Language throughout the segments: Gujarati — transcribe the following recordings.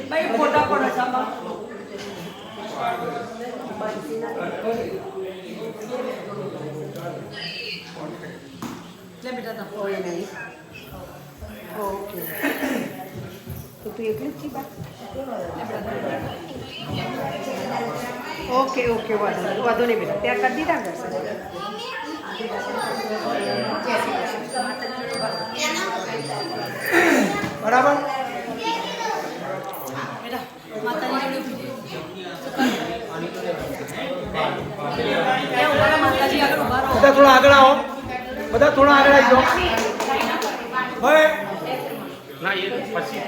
ભાઈ ફોટા પડે સામા લે બેટા તો ઓય નહીં ઓકે તો તું એકલી જ છી બા ઓકે ઓકે વાંધો નહીં બેટા ત્યાં કરી દીધા કરશે બરાબર બેટા માતાજી બધા થોડા આગળ આવો બધા થોડા આગળ આવી જાઓ હવે ના એ પછી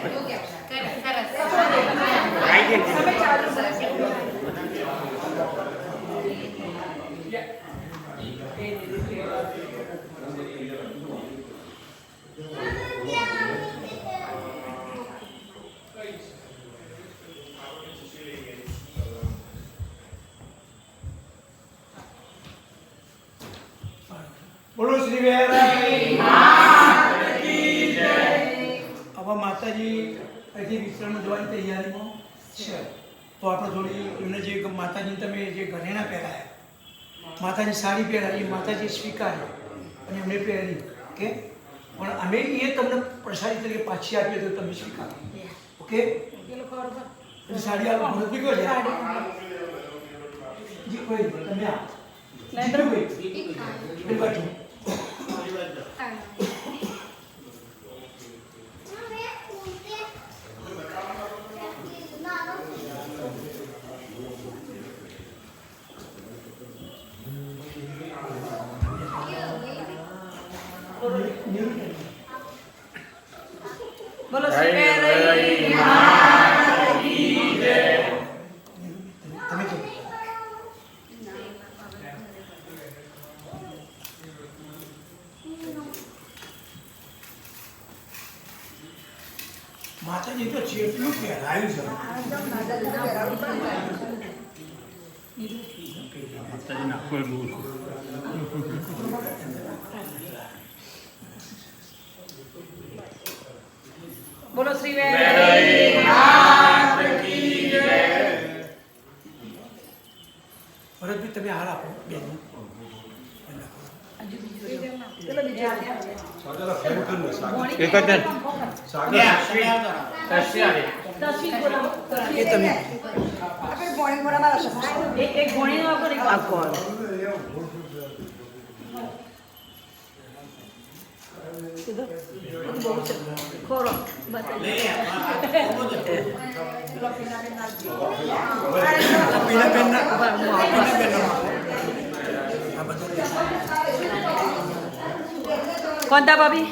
બોલો શ્રી વેરાઈ માતા કી જય. હવે માતાજી હજી વિશ્રામમાં જવાની તૈયારીમાં છે તો આપણે થોડી એમને જે માતાજી તમે જે ઘરેણા પહેરાયા માતાજી સાડી પહેરાવી માતાજી સ્વીકારી અને એમને પહેરી ઓકે પણ અમે એ તમને પ્રસાદી તરીકે પાછી આપીએ તો તમે સ્વીકારો ઓકે સાડી આ ભરત નીકળો છે જી કોઈ તમે આ નહીં બાજુ બોલો શ્રી વેરાઈ માતા કી જય તમે જો માતાજી તો જેટલું પહેરાયું છે માતાજી નાખો બહુ બોલો શ્રી વેરાઈ માતા કી જય ભરતભાઈ તમે હાલ આપો બેન એક જ એ તમે એક ગોણી નો આપો ખોરો કોણતા ભાભી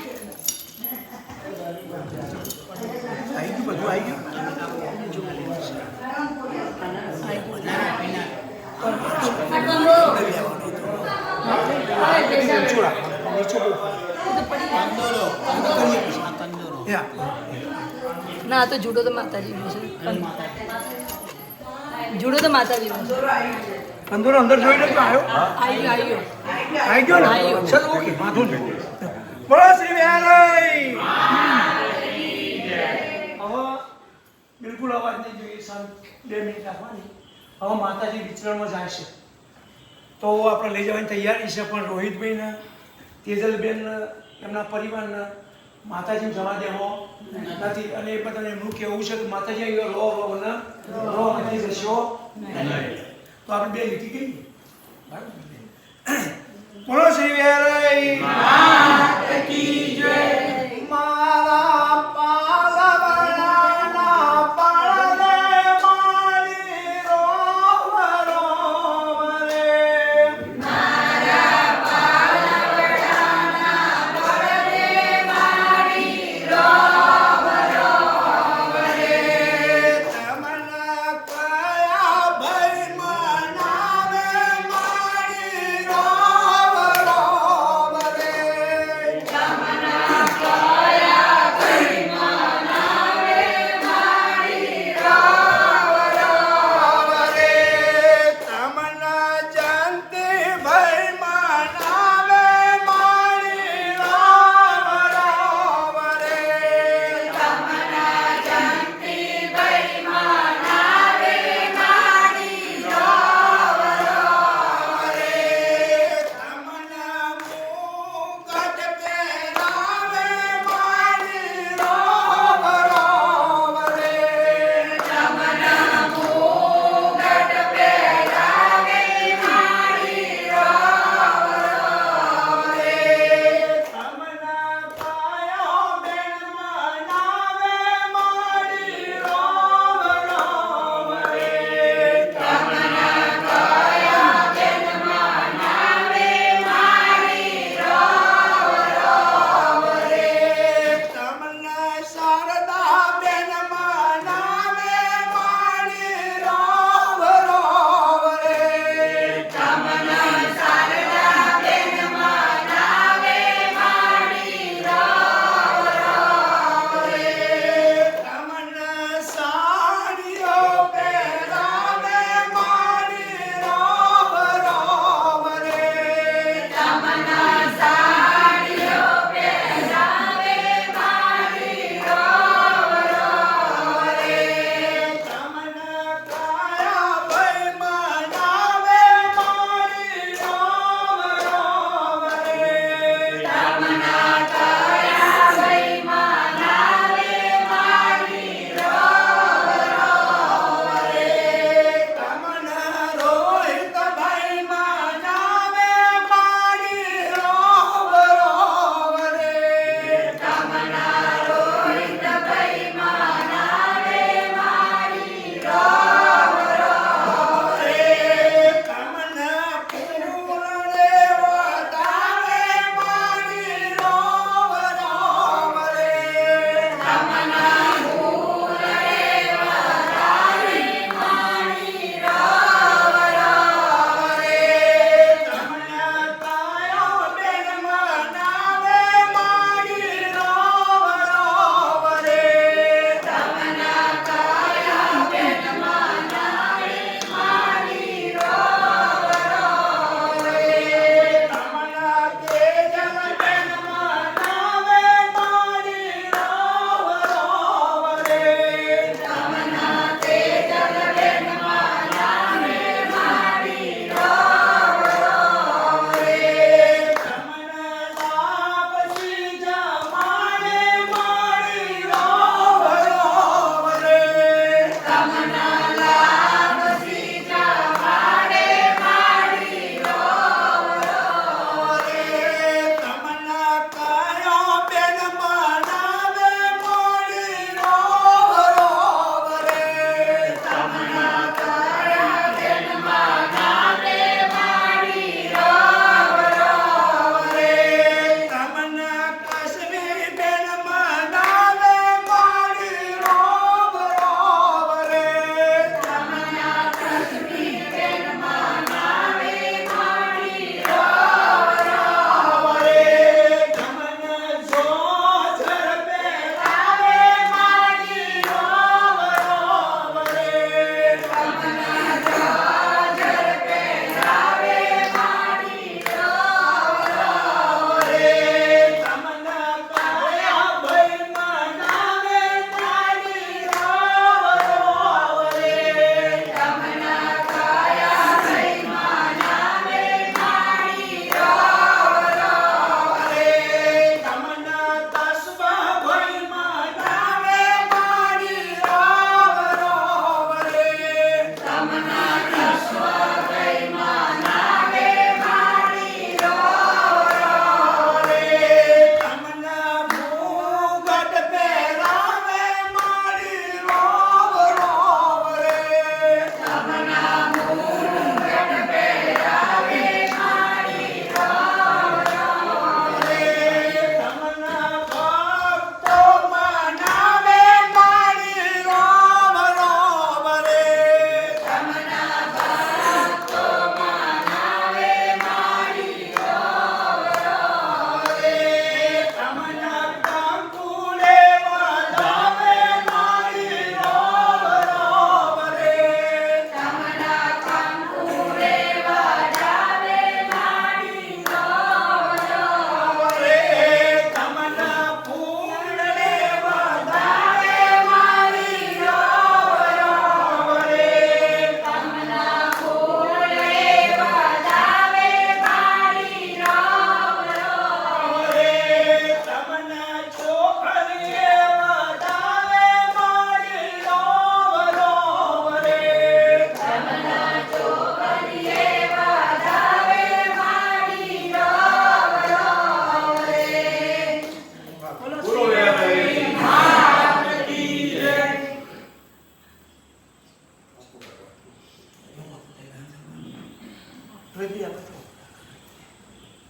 આવી ગયું બધું આવી ગયું ના તો જુડો તો માતાજી છે જુડો તો માતાજી કંદોરો અંદર જોઈને તો આવ્યો આવી આવી ગયો ને આવ્યો. ચલો ઓકે વાંધો નહીં બોલો શ્રી વેરાઈ હવે બિલકુલ અવાજ નહીં જોઈએ શાંત 2 મિનિટ રાખવાની હવે માતાજી વિચરણમાં જાય છે તો આપણે લઈ જવાની તૈયારી છે પણ રોહિતભાઈને તેજલબેન એમના પરિવારને માતાજી જવા દેવો નથી અને એ બધાને એમનું કહેવું છે કે માતાજી અહીં રો રો ને રો નથી જશો તો આપણે 2 લીટી કહીએ બરાબર બોલો શ્રી વેરાઈ માતા કી જય મારા પાલવડાના પાળને મારી રોવ રોવ રે મારા પાલવડાના પાળને મારી રોવ રોવ રે તમને કયા ભાઈ મનાવે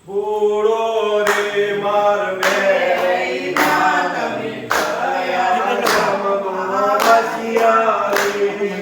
ભૂળો રે માર વેરી માં તમે કયા ગામમાં વસ્યા રે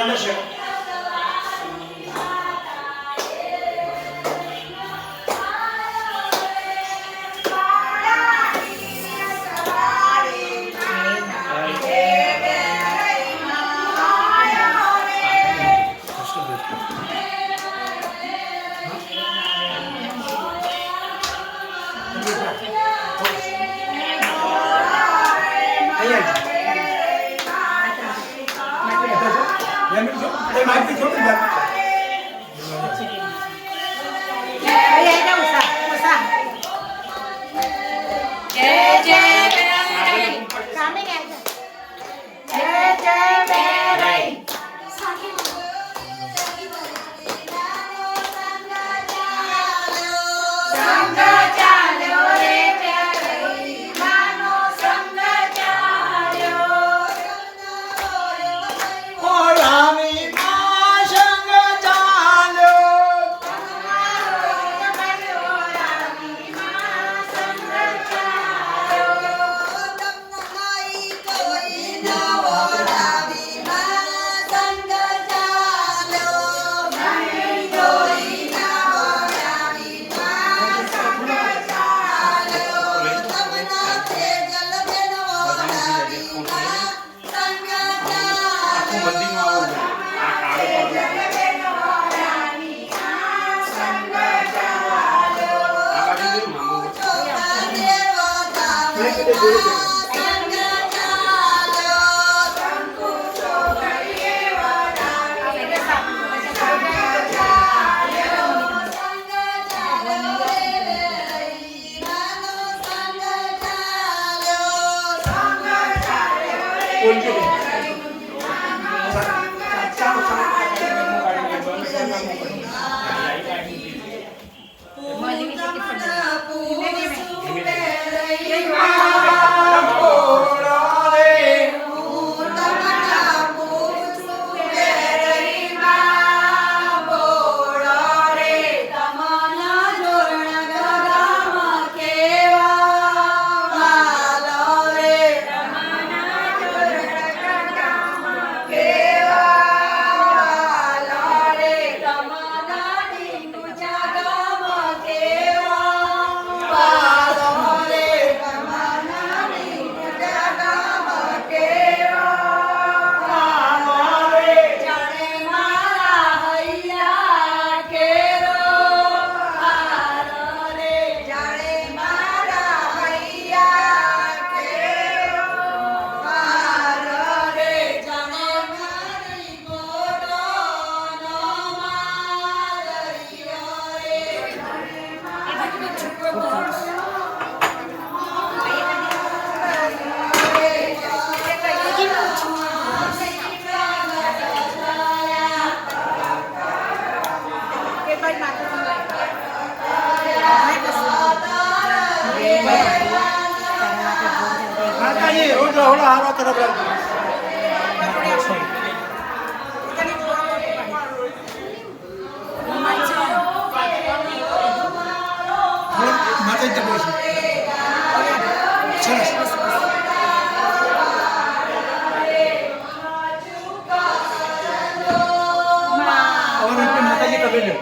અંદર છે આવી લો.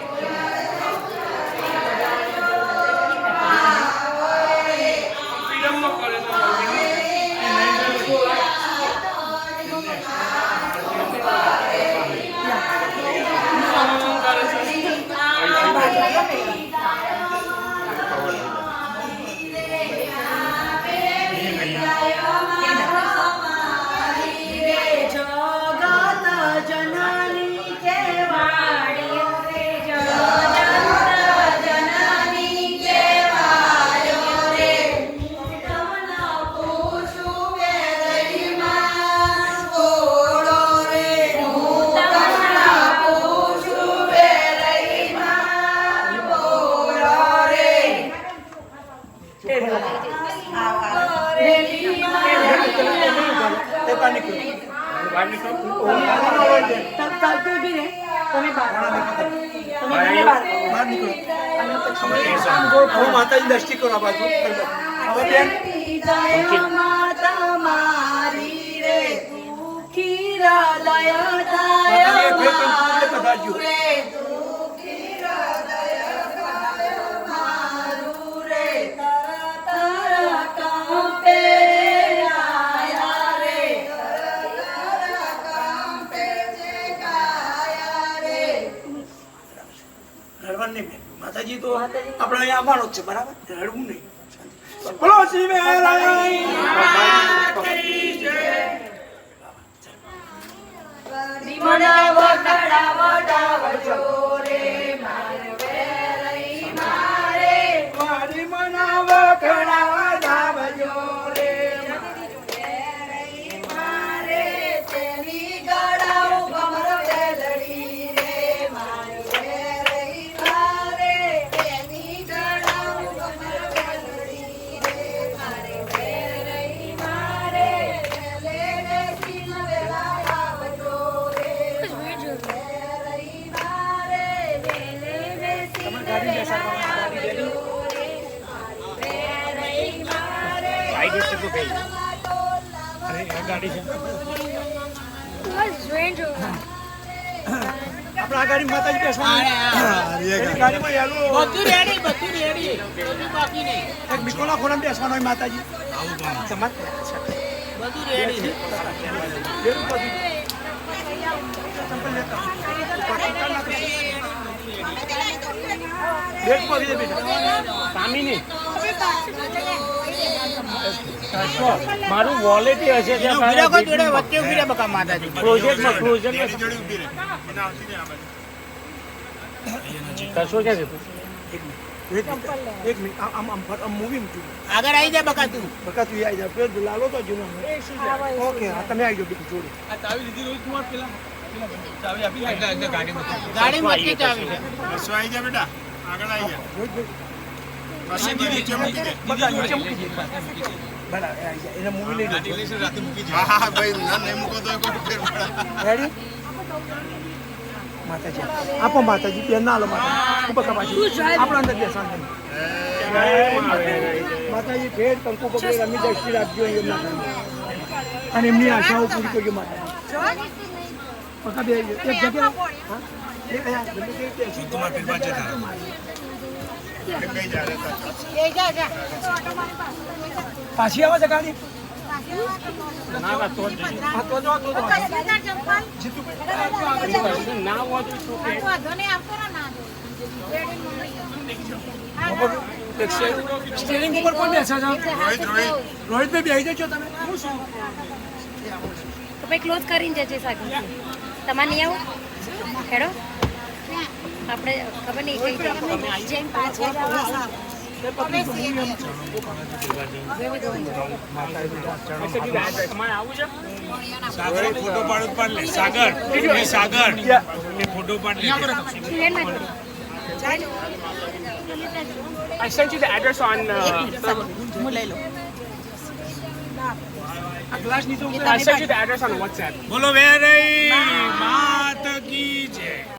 હવે માતાજી દ્રષ્ટિ કરો આ બાજુ. હવે બેન માતાજી એક ફેર કંકુ પધારજો. રડવાનું નહીં બેન. માતાજી તો આપણે અહીંયા આવવાનો જ છે, બરાબર? રડવું નહીં. બોલો શ્રી આપણે આ ગાડી માતાજી બેસવાનું. ગાડીમાં યાલું બધું રેડી બાકી નહીં. એક મિકોલા ખોરામ બેસવાનો હોય માતાજી. બધું રેડી છે. મારું વોલેટ હશે વચ્ચે ઉભી રહે બકા માતાજી. પ્રોજેક્ટમાં કશો ક્યાં છે? એક મિનિટ આમ મૂવી મૂકી આગળ આવી જાય બકા તું. બકા તું આવી જા. પેલો લાલો તો જૂનો ઓકે હા તમે આવી જાઓ બીજું જોડે. ગાડી વચ્ચે ચાવી છે. બકા નીચે મૂકી દે. બરાબર આવી જાય. એને મૂવી લઈ લો. રેડી માતાજી આપો માતાજી બેન ના લો માતાજી બકા પાછી આપણા અંદર બેસવાનું. માતાજી ફેર કંકુ પકડી રમી દ્રષ્ટિ રાખજો એમના ઘરમાં અને એમની આશાઓ પૂરી કરજો માતાજી. બકા બે એક જગ્યા પાછી આવે છે ગાડી. ના તો ના સ્ટેરિંગ ઉપર કોણ બેસે છે? રોહિત ભાઈ બેસી જજો તમે. તો ભાઈ ક્લોઝ કરીને જજે સાગર તમારે નહીં આવું હેડો આપણે ખબર નહીં કઈ જેમ પાછળ સાગર ફોટો પાડ લે. સાગર ફોટો પાડ લે. I sent you the address on. આ ગ્લાસ નીચે I sent you the address on WhatsApp. બોલો વેરઈ માત કી